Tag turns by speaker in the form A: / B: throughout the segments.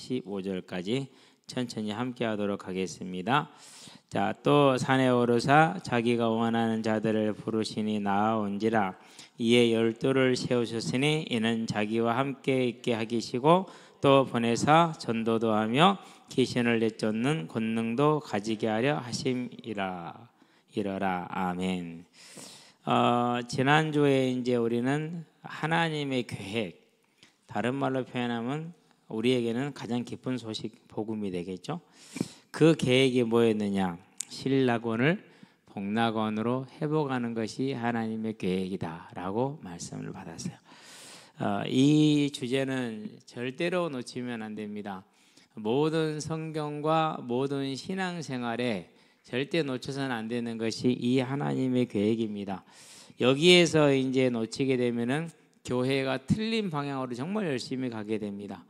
A: 15절까지 천천히 함께 하도록 하겠습니다. 자, 또 산에 오르사 자기가 원하는 자들을 부르시니 나아온지라. 이에 12를 세우셨으니 이는 자기와 함께 있게 하기시고 또 보내사 전도도 하며 귀신을 내쫓는 권능도 가지게 하려 하심이라. 이러라. 아멘. 지난주에 이제 우리는 하나님의 계획, 다른 말로 표현하면 우리에게는 가장 기쁜 소식, 복음이 되겠죠. 그 계획이 뭐였느냐? 신락원을 복락원으로 회복하는 것이 하나님의 계획이다라고 말씀을 받았어요. 이 주제는 절대로 놓치면 안 됩니다. 모든 성경과 모든 신앙생활에 절대 놓쳐서는 안 되는 것이 이 하나님의 계획입니다. 여기에서 이제 놓치게 되면은 교회가 틀린 방향으로 정말 열심히 가게 됩니다.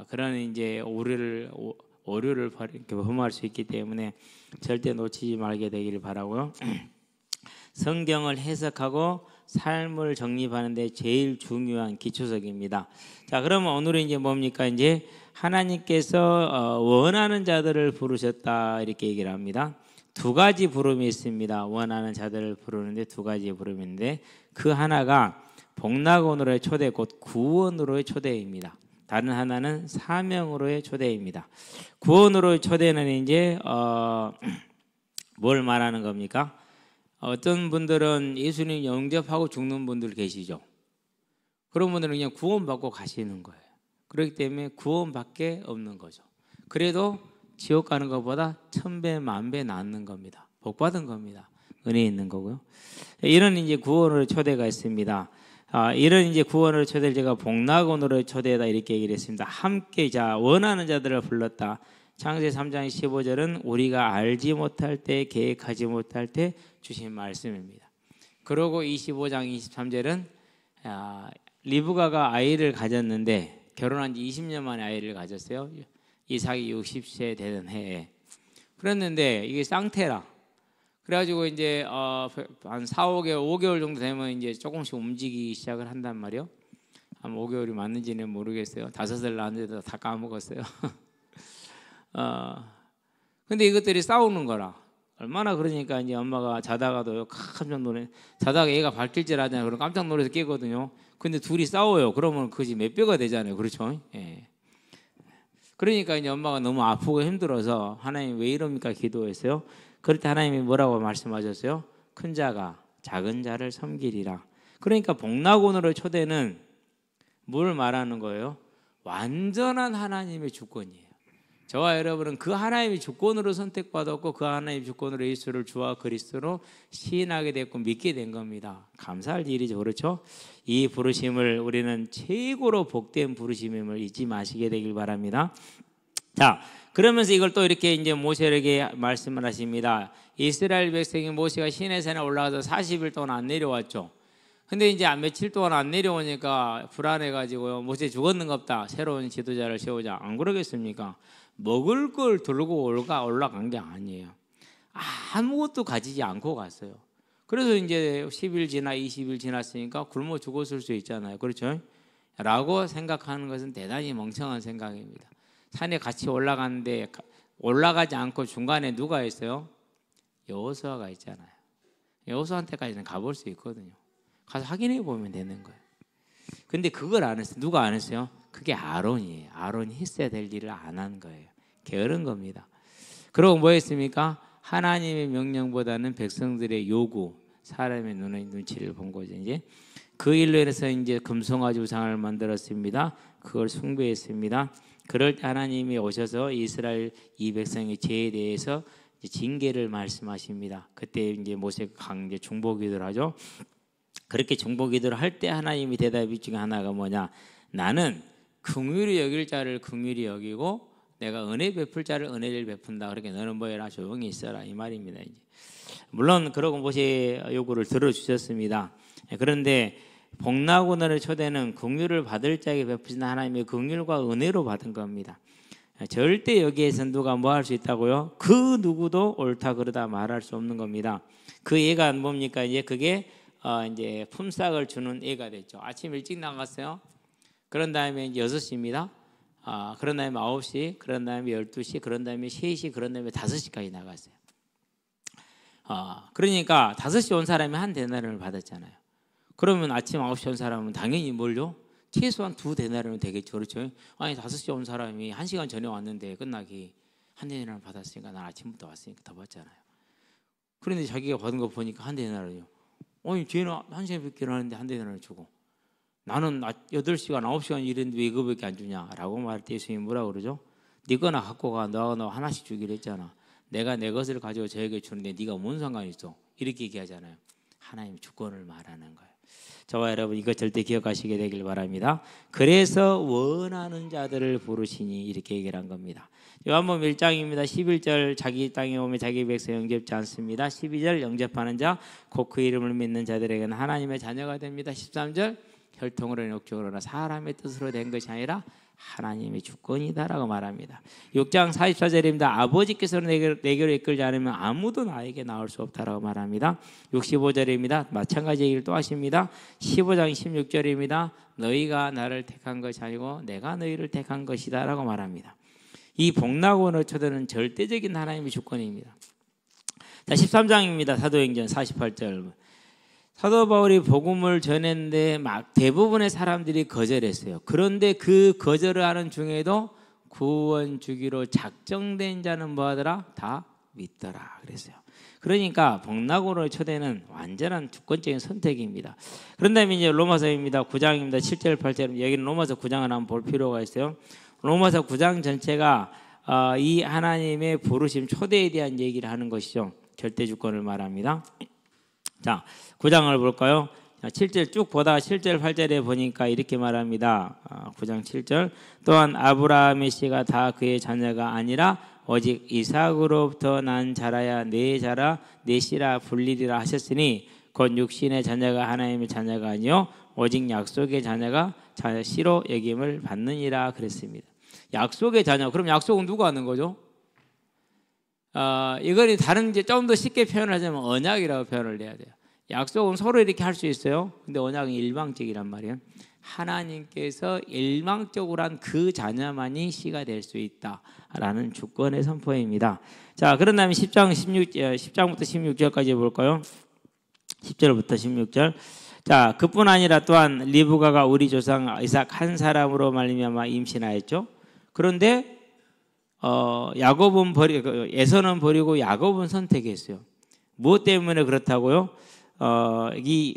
A: 그런 이제 오류를 범할 수 있기 때문에 절대 놓치지 말게 되기를 바라고요. 성경을 해석하고 삶을 정립하는데 제일 중요한 기초석입니다. 자, 그러면 오늘은 이제 뭡니까? 이제 하나님께서 원하는 자들을 부르셨다 이렇게 얘기를 합니다. 두 가지 부름이 있습니다. 원하는 자들을 부르는데 두 가지 부름인데 그 하나가 복락원으로의 초대, 곧 구원으로의 초대입니다. 다른 하나는 사명으로의 초대입니다. 구원으로의 초대는 이제 뭘 말하는 겁니까? 어떤 분들은 예수님 영접하고 죽는 분들 계시죠. 그런 분들은 그냥 구원받고 가시는 거예요. 그렇기 때문에 구원밖에 없는 거죠. 그래도 지옥 가는 것보다 1000배, 10,000배 낫는 겁니다. 복 받은 겁니다. 은혜 있는 거고요. 이런 이제 구원으로의 초대가 있습니다. 이런 이제 구원으로 초대를 제가 복락원으로 초대다 이렇게 얘기를 했습니다. 함께 자 원하는 자들을 불렀다. 창세기 3장 15절은 우리가 알지 못할 때 계획하지 못할 때 주신 말씀입니다. 그리고 25장 23절은 리브가가 아이를 가졌는데 결혼한 지 20년 만에 아이를 가졌어요. 이삭이 60세 되던 해에. 그랬는데 이게 쌍태라. 그래가지고 이제 한 5개월 정도 되면 이제 조금씩 움직이기 시작을 한단 말이요. 한 5개월이 맞는지는 모르겠어요. 5살 낳았는데도 다 까먹었어요. 근데 이것들이 싸우는 거라. 얼마나 그러니까 이제 엄마가 자다가도 깜짝 놀래. 자다가 얘가 발길질 하잖아요. 그럼 깜짝 놀라서 깨거든요. 근데 둘이 싸워요. 그러면 그것이 몇 배가 되잖아요. 그렇죠? 예. 그러니까 이제 엄마가 너무 아프고 힘들어서 하나님 왜 이럽니까 기도했어요. 그럴 때 하나님이 뭐라고 말씀하셨어요? 큰 자가 작은 자를 섬기리라. 그러니까 복락원으로의 초대는 뭘 말하는 거예요? 완전한 하나님의 주권이에요. 저와 여러분은 그 하나님의 주권으로 선택받았고 그 하나님의 주권으로 예수를 주와 그리스도로 시인하게 됐고 믿게 된 겁니다. 감사할 일이죠. 그렇죠? 이 부르심을 우리는 최고로 복된 부르심임을 잊지 마시게 되길 바랍니다. 자, 그러면서 이걸 또 이렇게 이제 모세에게 말씀을 하십니다. 이스라엘 백성이 모세가 시내산에 올라가서 40일 동안 안 내려왔죠. 근데 이제 며칠 동안 안 내려오니까 불안해가지고요. 모세 죽었는갑다. 새로운 지도자를 세우자. 안 그러겠습니까? 먹을 걸 들고 올라간 게 아니에요. 아무것도 가지지 않고 갔어요. 그래서 이제 10일 지나 20일 지났으니까 굶어 죽었을 수 있잖아요. 그렇죠? 라고 생각하는 것은 대단히 멍청한 생각입니다. 산에 같이 올라갔는데 올라가지 않고 중간에 누가 있어요? 여호수아가 있잖아요. 여호수아한테까지는 가볼 수 있거든요. 가서 확인해 보면 되는 거예요. 근데 그걸 안 했어요. 누가 안 했어요? 그게 아론이에요. 아론이 했어야 될 일을 안 한 거예요. 게으른 겁니다. 그리고 뭐 했습니까? 하나님의 명령보다는 백성들의 요구, 사람의 눈치를 본 거죠. 이제 그 일로 인해서 이제 금송아지 우상을 만들었습니다. 그걸 숭배했습니다. 그럴 때 하나님이 오셔서 이스라엘 이 백성의 죄에 대해서 징계를 말씀하십니다. 그때 이제 모세가 강제 중보기도를 하죠. 그렇게 중보기도를 할 때 하나님이 대답이 중에 하나가 뭐냐? 나는 긍휼히 여길 자를 긍휼히 여기고 내가 은혜 베풀 자를 은혜를 베푼다. 그렇게 너는 뭐해라? 조용히 있어라. 이 말입니다. 이제. 물론 그러고 모세 요구를 들어주셨습니다. 그런데 복락원으로의 초대는 긍휼을 받을 자에게 베푸신 하나님의 긍휼과 은혜로 받은 겁니다. 절대 여기에서 누가 뭐 할 수 있다고요? 그 누구도 옳다 그러다 말할 수 없는 겁니다. 그 예가 뭡니까? 이제 그게 이제 품삯을 주는 예가 됐죠. 아침 일찍 나갔어요. 그런 다음에 이제 6시입니다. 그런 다음에 9시, 그런 다음에 12시, 그런 다음에 3시, 그런 다음에 5시까지 나갔어요. 그러니까 5시 온 사람이 한 데나리온을 받았잖아요. 그러면 아침 9시 온 사람은 당연히 뭘요? 최소한 2데나리온은 되겠죠. 그렇죠? 아니 5시 온 사람이 1시간 전에 왔는데 끝나기 한 데나리온을 받았으니까 난 아침부터 왔으니까 더 받잖아요. 그런데 자기가 받은 거 보니까 한 데나리온이요. 아니 쟤는 1시간 밖에 하는데 한 데나리온을 주고 나는 8시간 9시간 일했는데 왜 이거밖에 안 주냐라고 말할 때 예수님이 뭐라고 그러죠? 네 거나 갖고 가. 너 하나씩 주기로 했잖아. 내가 내 것을 가지고 저에게 주는데 네가 뭔 상관이 있어? 이렇게 얘기하잖아요. 하나님 주권을 말하는 거예요. 저와 여러분 이거 절대 기억하시게 되길 바랍니다. 그래서 원하는 자들을 부르시니 이렇게 얘기를 한 겁니다. 요한복음 1장입니다. 11절 자기 땅에 오면 자기 백성 영접지 않습니다. 12절 영접하는 자 곧 그 이름을 믿는 자들에게는 하나님의 자녀가 됩니다. 13절 혈통으로나 육적으로나 사람의 뜻으로 된 것이 아니라 하나님의 주권이다라고 말합니다. 6장 44절입니다. 아버지께서는 내게로 이끌지 않으면 아무도 나에게 나올 수 없다라고 말합니다. 65절입니다. 마찬가지 얘기를 또 하십니다. 15장 16절입니다. 너희가 나를 택한 것이 아니고 내가 너희를 택한 것이다 라고 말합니다. 이 복락원의 초대는 절대적인 하나님의 주권입니다. 자, 13장입니다. 사도행전 48절. 사도 바울이 복음을 전했는데 막 대부분의 사람들이 거절했어요. 그런데 그 거절을 하는 중에도 구원 주기로 작정된 자는 뭐하더라? 다 믿더라 그랬어요. 그러니까 복락으로의 초대는 완전한 주권적인 선택입니다. 그런 다음에 이제 로마서입니다. 9장입니다. 7절 8절. 여기는 로마서 9장을 한번 볼 필요가 있어요. 로마서 9장 전체가 이 하나님의 부르심 초대에 대한 얘기를 하는 것이죠. 절대 주권을 말합니다. 자, 9장을 볼까요? 7절 쭉 보다가 7절 8절에 보니까 이렇게 말합니다. 9장 7절. 또한 아브라함의 씨가 다 그의 자녀가 아니라 오직 이삭으로부터 난 자라야 내 자라 내 씨라 불리리라 하셨으니 곧 육신의 자녀가 하나님의 자녀가 아니요 오직 약속의 자녀가 씨로 여김을 받느니라 그랬습니다. 약속의 자녀. 그럼 약속은 누가 하는 거죠? 이거는 다른 이제 좀 더 쉽게 표현하자면 언약이라고 표현을 해야 돼요. 약속은 서로 이렇게 할 수 있어요. 근데 언약은 일방적이란 말이에요. 하나님께서 일방적으로 한 그 자녀만이 씨가 될 수 있다라는 주권의 선포입니다. 자, 그런 다음에 10장부터 16절까지 볼까요? 10절부터 16절. 자, 그뿐 아니라 또한 리브가가 우리 조상 이삭 한 사람으로 말미암아 임신하였죠. 그런데 야곱은 에서는 버리고 야곱은 선택했어요. 무엇 때문에 그렇다고요? 그게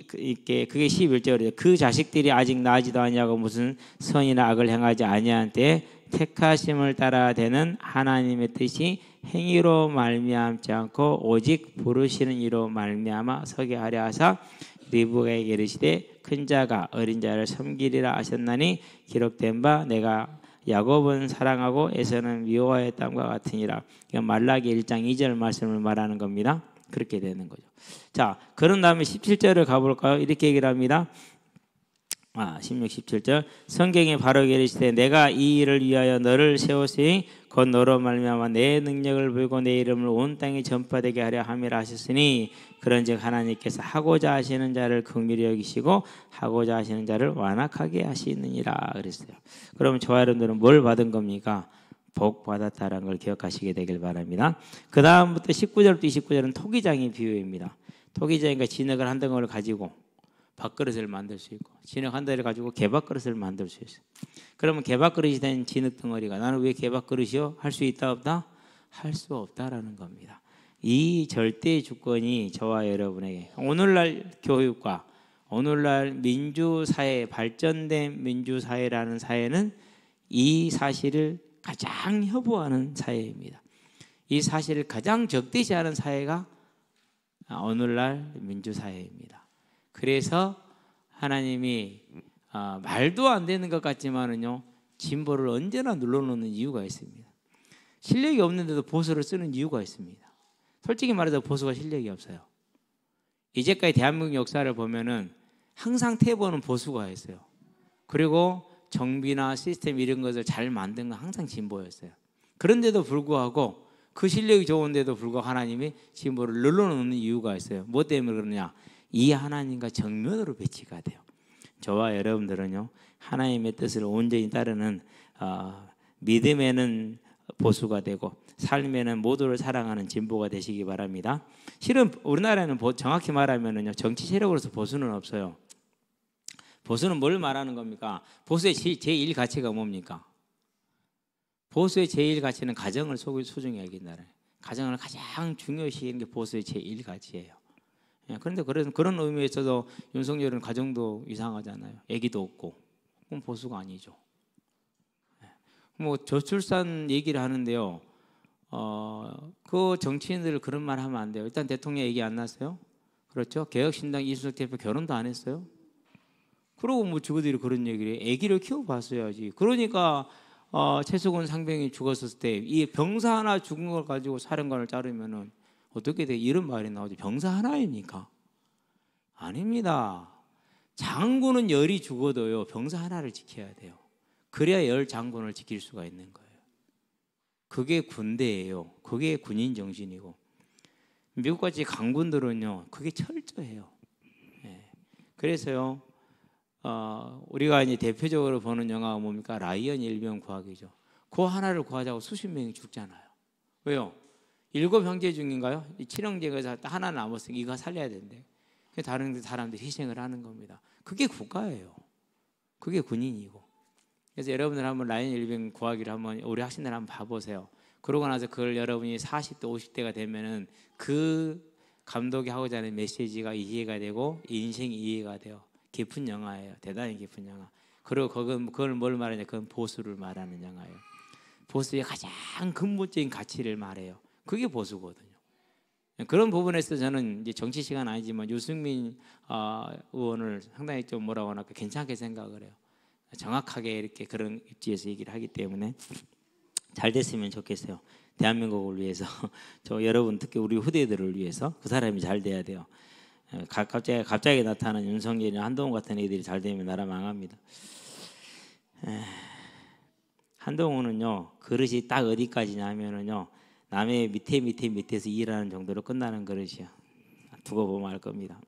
A: 11절이에요. 그 자식들이 아직 나지도 아니하고 무슨 선이나 악을 행하지 아니한 때에 택하심을 따라 되는 하나님의 뜻이 행위로 말미암지 않고 오직 부르시는 이로 말미암아 서게 하려 하사 리브가에게 이르시되 큰 자가 어린 자를 섬기리라 하셨나니 기록된 바 내가 야곱은 사랑하고 에서는 미워하였다과 같으니라. 이건 말라기 1장 2절 말씀을 말하는 겁니다. 그렇게 되는 거죠. 자, 그런 다음에 17절을 가볼까요? 이렇게 얘기를 합니다. 16, 17절. 성경에 바로 이르시되 내가 이 일을 위하여 너를 세웠으니 곧 너로 말미암아 내 능력을 보이고 내 이름을 온 땅에 전파되게 하려 함이라 하셨으니 그런즉 하나님께서 하고자 하시는 자를 긍휼히 여기시고 하고자 하시는 자를 완악하게 하시느니라 그랬어요. 그러면 저와 여러분들은 뭘 받은 겁니까? 복 받았다라는 걸 기억하시게 되길 바랍니다. 그 다음부터 19절부터 29절은 토기장의 비유입니다. 토기장이니까 진흙을 한 덩어리를 가지고 밥그릇을 만들 수 있고 진흙 한 덩어리를 가지고 개밥그릇을 만들 수 있어요. 그러면 개밥그릇이 된 진흙 덩어리가 나는 왜 개밥그릇이요? 할 수 있다 없다? 할 수 없다라는 겁니다. 이 절대 주권이 저와 여러분에게 오늘날 교육과 오늘날 민주사회 발전된 민주사회라는 사회는 이 사실을 가장 협오하는 사회입니다. 이 사실을 가장 적대시하는 사회가 오늘날 민주사회입니다. 그래서 하나님이 말도 안 되는 것 같지만은요 진보를 언제나 눌러놓는 이유가 있습니다. 실력이 없는데도 보수를 쓰는 이유가 있습니다. 솔직히 말해서 보수가 실력이 없어요. 이제까지 대한민국 역사를 보면은 항상 태보는 보수가 했어요. 그리고 정비나 시스템 이런 것을 잘 만든 건 항상 진보였어요. 그런데도 불구하고 그 실력이 좋은데도 불구하고 하나님이 진보를 눌러놓는 이유가 있어요. 뭐 때문에 그러냐? 이 하나님과 정면으로 배치가 돼요. 저와 여러분들은요 하나님의 뜻을 온전히 따르는 믿음에는 보수가 되고 삶에는 모두를 사랑하는 진보가 되시기 바랍니다. 실은 우리나라에는 정확히 말하면은요, 정치 세력으로서 보수는 없어요. 보수는 뭘 말하는 겁니까? 보수의 제1 가치가 뭡니까? 보수의 제1 가치는 가정을 소중히 여긴다는, 가정을 가장 중요시 여기는 게 보수의 제1 가치예요. 그런데 그런 의미에서도 윤석열은 가정도 이상하잖아요. 아기도 없고. 그럼 보수가 아니죠. 뭐 저출산 얘기를 하는데요. 그 정치인들 그런 말 하면 안 돼요. 일단 대통령 얘기 안 났어요. 그렇죠? 개혁신당 이준석 대표 결혼도 안 했어요. 그러고 뭐 죽어들이 그런 얘기를 해. 아기를 키워봤어야지. 그러니까 최수근 상병이 죽었을 때 이 병사 하나 죽은 걸 가지고 사령관을 자르면은 어떻게 돼? 이런 말이 나오죠. 병사 하나입니까? 아닙니다. 장군은 열이 죽어도요, 병사 하나를 지켜야 돼요. 그래야 열 장군을 지킬 수가 있는 거예요. 그게 군대예요. 그게 군인 정신이고, 미국같이 강군들은요, 그게 철저해요. 그래서요, 우리가 이제 대표적으로 보는 영화가 뭡니까? 라이언 일병 구하기죠. 그 하나를 구하자고 수십 명이 죽잖아요. 왜요? 7형제 중인가요? 7형제가 하나 남았으니까 이거 살려야 된대. 다른 사람들이 희생을 하는 겁니다. 그게 국가예요. 그게 군인이고. 그래서 여러분들 한번 라이언 일병 구하기를 한번 우리 학생들 한번 봐보세요. 그러고 나서 그걸 여러분이 40대 50대가 되면은 그 감독이 하고자 하는 메시지가 이해가 되고 인생이 이해가 돼요. 깊은 영화예요. 대단히 깊은 영화. 그리고 그걸 뭘 말하냐? 그건 보수를 말하는 영화예요. 보수의 가장 근본적인 가치를 말해요. 그게 보수거든요. 그런 부분에서 저는 이제 정치 시간 아니지만 유승민 의원을 상당히 좀 뭐라고 하나 괜찮게 생각을 해요. 정확하게 이렇게 그런 입지에서 얘기를 하기 때문에 잘 됐으면 좋겠어요. 대한민국을 위해서, 저 여러분 특히 우리 후대들을 위해서 그 사람이 잘 돼야 돼요. 갑자기 나타나는 윤석열이나 한동훈 같은 애들이 잘 되면 나라 망합니다. 한동훈은요, 그릇이 딱 어디까지냐면은요, 남의 밑에서 일하는 정도로 끝나는 그릇이야. 두고 보면 알 겁니다.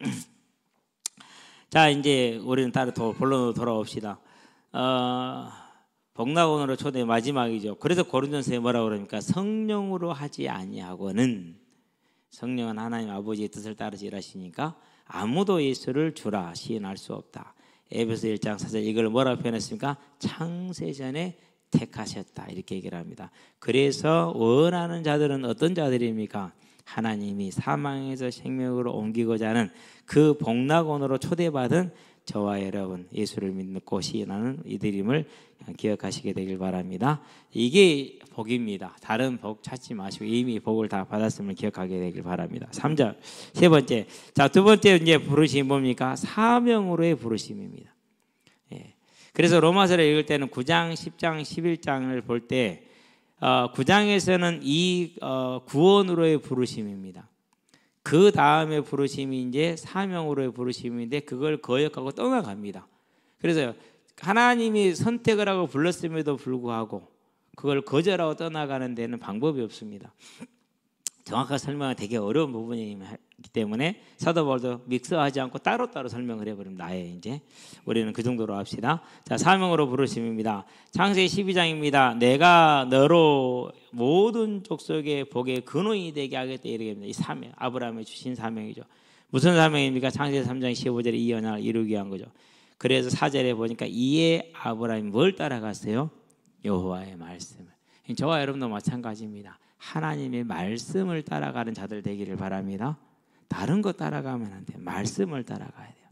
A: 자, 이제 우리는 따로 본론으로 돌아옵시다. 복락원으로 초대 마지막이죠. 그래서 고린도전서에 뭐라고 그럽니까? 성령으로 하지 아니하고는, 성령은 하나님 아버지의 뜻을 따르지 일하시니까 아무도 예수를 주라 시인할 수 없다. 에베소 1장 4절 이걸 뭐라고 표현했습니까? 창세전에 택하셨다, 이렇게 얘기를 합니다. 그래서 원하는 자들은 어떤 자들입니까? 하나님이 사망에서 생명으로 옮기고자 하는 그 복락원으로 초대받은 저와 여러분, 예수를 믿고 시인하는 이들임을 기억하시게 되길 바랍니다. 이게 복입니다. 다른 복 찾지 마시고 이미 복을 다 받았음을 기억하게 되길 바랍니다. 3절 세 번째, 자, 두 번째 이제 부르심이 뭡니까? 사명으로의 부르심입니다. 그래서 로마서를 읽을 때는 9장, 10장, 11장을 볼 때 9장에서는 이 구원으로의 부르심입니다. 그 다음에 부르심이 이제 사명으로의 부르심인데 그걸 거역하고 떠나갑니다. 그래서 하나님이 선택을 하고 불렀음에도 불구하고 그걸 거절하고 떠나가는 데는 방법이 없습니다. 정확하게 설명은 되게 어려운 부분이기 때문에 사도 바울도 믹스하지 않고 따로따로 설명을 해버립니다. 아예 이제 우리는 그 정도로 합시다. 자, 사명으로 부르심입니다. 창세기 12장입니다. 내가 너로 모든 족속의 복의 근원이 되게 하겠다, 이렇게 합니다. 이 사명, 아브라함이 주신 사명이죠. 무슨 사명입니까? 창세기 3장 15절에 이 언약을 이루기 위한 거죠. 그래서 4절에 보니까 이에 아브라함이 뭘 따라갔어요? 여호와의 말씀을. 저와 여러분도 마찬가지입니다. 하나님의 말씀을 따라가는 자들 되기를 바랍니다. 다른 거 따라가면 안 돼요. 말씀을 따라가야 돼요.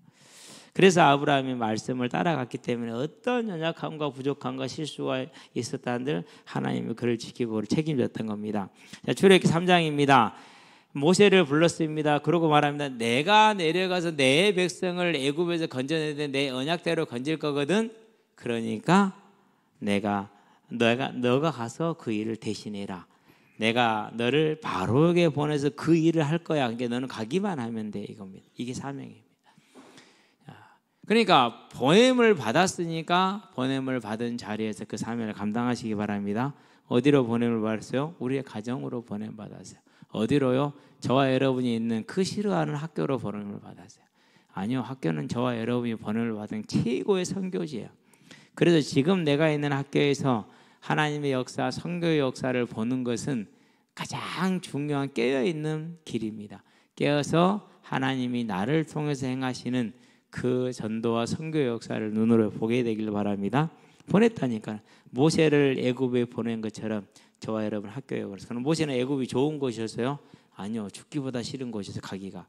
A: 그래서 아브라함이 말씀을 따라갔기 때문에 어떤 연약함과 부족함과 실수가 있었다 한들 하나님이 그를 지키고 그를 책임졌던 겁니다. 자, 출애굽기 3장입니다. 모세를 불렀습니다. 그러고 말합니다. 내가 내려가서 내 백성을 애굽에서 건져내는데 내 언약대로 건질 거거든. 그러니까 너가 가서 그 일을 대신해라. 내가 너를 바로에게 보내서 그 일을 할 거야. 그러니까 너는 가기만 하면 돼, 이겁니다. 이게 사명입니다. 그러니까 보냄을 받았으니까 보냄을 받은 자리에서 그 사명을 감당하시기 바랍니다. 어디로 보냄을 받았어요? 우리의 가정으로 보냄 받았어요. 어디로요? 저와 여러분이 있는 그 싫어하는 학교로 보냄을 받았어요. 아니요, 학교는 저와 여러분이 보냄을 받은 최고의 선교지예요. 그래서 지금 내가 있는 학교에서 하나님의 역사, 선교의 역사를 보는 것은 가장 중요한 깨어있는 길입니다. 깨어서 하나님이 나를 통해서 행하시는 그 전도와 선교의 역사를 눈으로 보게 되길 바랍니다. 보냈다니까. 모세를 애굽에 보낸 것처럼 저와 여러분 학교에 보냈어요. 그럼 모세는 애굽이 좋은 곳이었어요? 아니요. 죽기보다 싫은 곳에서 가기가.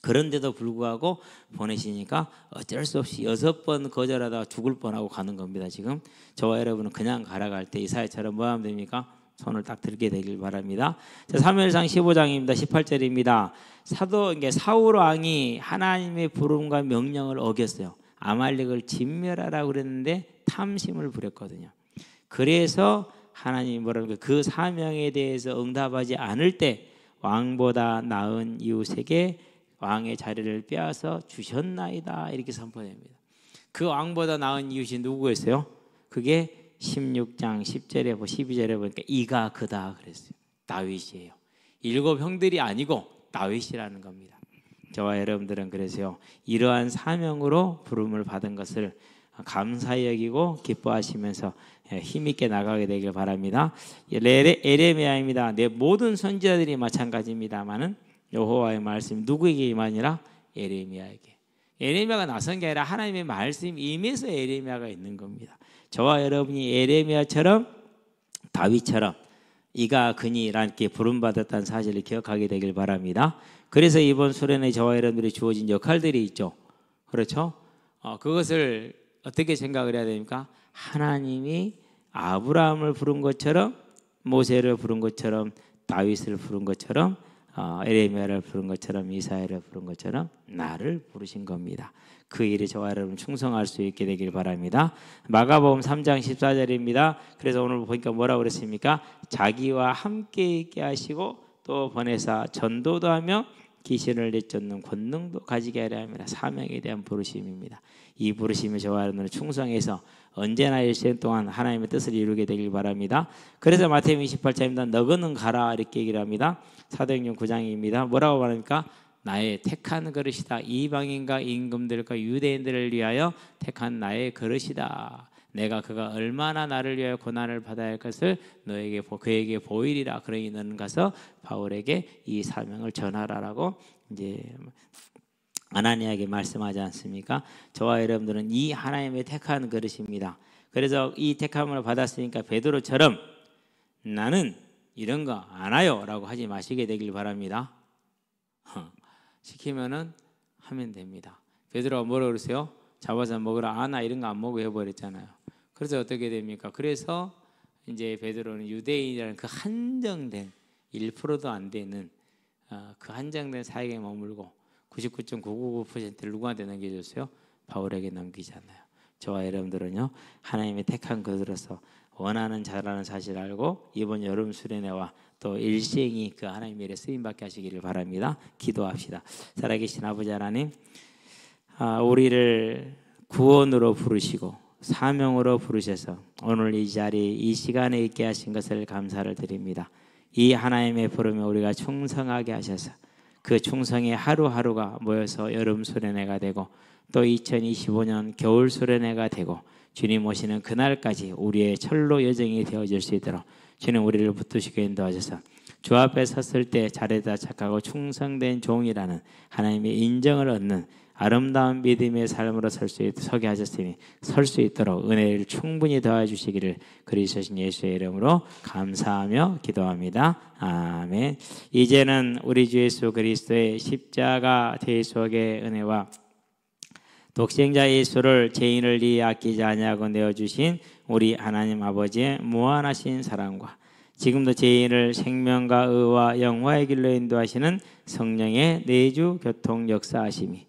A: 그런데도 불구하고 보내시니까 어쩔 수 없이 6번 거절하다가 죽을 뻔하고 가는 겁니다. 지금 저와 여러분은 그냥 가라갈 때 이사야처럼 뭐 하면 됩니까? 손을 딱 들게 되길 바랍니다. 자, 사무엘상 15장입니다. 18절입니다. 사울 왕이 하나님의 부름과 명령을 어겼어요. 아말렉을 진멸하라고 그랬는데 탐심을 부렸거든요. 그래서 하나님이 뭐라고 그 사명에 대해서 응답하지 않을 때 왕보다 나은 이웃에게 왕의 자리를 빼앗아 주셨나이다 이렇게 선포됩니다. 그 왕보다 나은 이웃이 누구였어요? 그게 16장 10절에 12절에 보니까 이가 그다 그랬어요. 다윗이에요. 7 형들이 아니고 다윗이라는 겁니다. 저와 여러분들은 그래서요, 이러한 사명으로 부름을 받은 것을 감사히 여기고 기뻐하시면서 힘있게 나가게 되길 바랍니다. 에레미야입니다. 내 모든 선지자들이 마찬가지입니다만은 여호와의 말씀이 누구에게 임하니라? 에레미야에게. 에레미야가 나선 게 아니라 하나님의 말씀이 임해서 에레미야가 있는 겁니다. 저와 여러분이 에레미야처럼 다윗처럼 이가 그니라는 게 부름받았다는 사실을 기억하게 되길 바랍니다. 그래서 이번 수련회 저와 여러분들이 주어진 역할들이 있죠. 그렇죠? 그것을 어떻게 생각을 해야 됩니까? 하나님이 아브라함을 부른 것처럼, 모세를 부른 것처럼, 다윗을 부른 것처럼, 에레미야를 부른 것처럼, 이사야를 부른 것처럼 나를 부르신 겁니다. 그 일에 저와 여러분 충성할 수 있게 되길 바랍니다. 마가복음 3장 14절입니다. 그래서 오늘 보니까 뭐라고 그랬습니까? 자기와 함께 있게 하시고 또 보내사 전도도 하며 귀신을 내쫓는 권능도 가지게 하려 함이라. 사명에 대한 부르심입니다. 이 부르심에 저와 여러분은 충성해서 언제나 일생 동안 하나님의 뜻을 이루게 되길 바랍니다. 그래서 마태복음 28장입니다. 너거는 가라 이렇게 얘기를 합니다. 사도행전 9장입니다. 뭐라고 말합니까? 나의 택한 그릇이다. 이방인과 임금들과 유대인들을 위하여 택한 나의 그릇이다. 내가 그가 얼마나 나를 위하여 고난을 받아야 할 것을 너에게 그에게 보이리라. 그러니 너는 가서 바울에게 이 사명을 전하라라고 이제 아나니아에게 말씀하지 않습니까? 저와 여러분들은 이 하나님의 택한 그릇입니다. 그래서 이 택함을 받았으니까 베드로처럼 나는 이런 거 안 해요라고 하지 마시게 되길 바랍니다. 시키면은 하면 됩니다. 베드로가 뭐라고 그러세요? 잡아서 먹으라. 나 이런 거 안 먹어 해버렸잖아요. 그래서 어떻게 됩니까? 그래서 이제 베드로는 유대인이라는 그 한정된 1%도 안 되는 그 한정된 사역에 머물고 99.999%를 누구한테 넘겨줬어요? 바울에게 넘기잖아요. 저와 여러분들은요, 하나님의 택한 것으로서 원하는 자라는 사실을 알고 이번 여름 수련회와 또 일생이 그 하나님의 일에 쓰임받게 하시기를 바랍니다. 기도합시다. 살아계신 아버지 하나님, 우리를 구원으로 부르시고 사명으로 부르셔서 오늘 이 자리에 이 시간에 있게 하신 것을 감사를 드립니다. 이 하나님의 부름에 우리가 충성하게 하셔서 그 충성의 하루하루가 모여서 여름 수련회가 되고 또 2025년 겨울 수련회가 되고 주님 오시는 그날까지 우리의 철로 여정이 되어질 수 있도록 주님 우리를 붙드시고 인도하셔서 주 앞에 섰을 때 잘했다 착하고 충성된 종이라는 하나님의 인정을 얻는 아름다운 믿음의 삶으로 서게 하셨으니 설 수 있도록 은혜를 충분히 더해주시기를 그리스도신 예수의 이름으로 감사하며 기도합니다. 아멘. 이제는 우리 주 예수 그리스도의 십자가 대속의 은혜와 독생자 예수를 죄인을 위해 아끼지 아니하고 내어주신 우리 하나님 아버지의 무한하신 사랑과 지금도 죄인을 생명과 의와 영화의 길로 인도하시는 성령의 내주 교통 역사하심이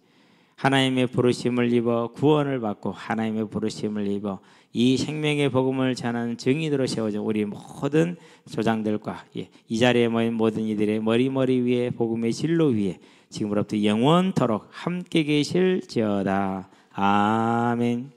A: 하나님의 부르심을 입어 구원을 받고 하나님의 부르심을 입어 이 생명의 복음을 전하는 증인으로 세워진 우리 모든 조장들과 이 자리에 모인 모든 이들의 머리 위에 복음의 진로 위에 지금으로부터 영원토록 함께 계실지어다. 아멘.